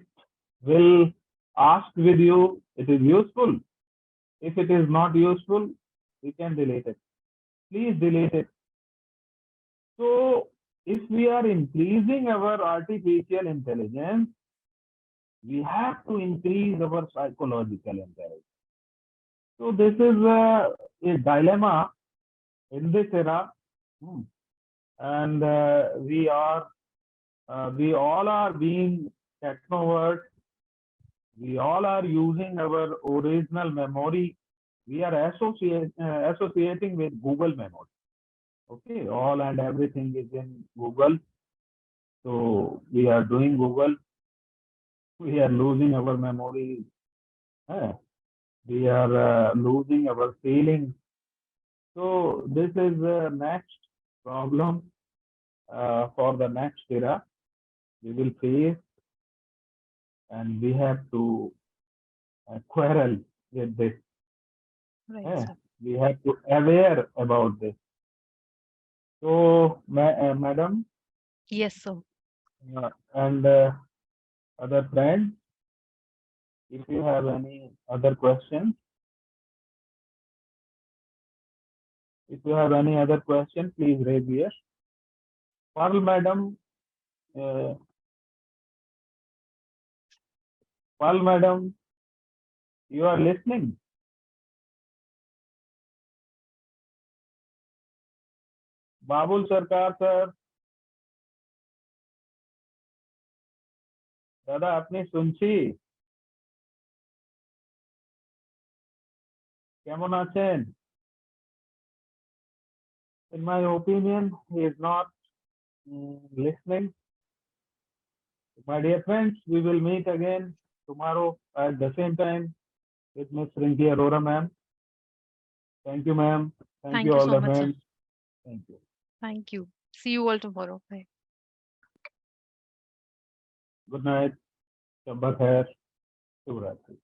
will ask with you, it is useful. If it is not useful, we can delete it. Please delete it. So if we are increasing our artificial intelligence, we have to increase our psychological intelligence. So this is a dilemma in this era. And we all are being technoverts. We all are using our original memory. We are associating with Google memory. Okay, all and everything is in Google. So we are doing Google. We are losing our memory. We are losing our feelings. So this is the next problem for the next era we will face, and we have to quarrel with this. Right, sir. We have to aware about this. So, madam, Yes, sir. and other friends, if you have any other questions, please raise here. Pearl, madam, you are listening. Babul Sarkar, sir. दादा আপনি শুনছি কেমন আছেন? In my opinion, he is not listening. My dear friends, we will meet again tomorrow at the same time with Ms. Rinki Arora, ma'am. Thank you, ma'am. Thank you all so the much, sir. friends. Thank you. Thank you. See you all tomorrow. Bye. Good night. Shabbat khair. Shubh Ratri.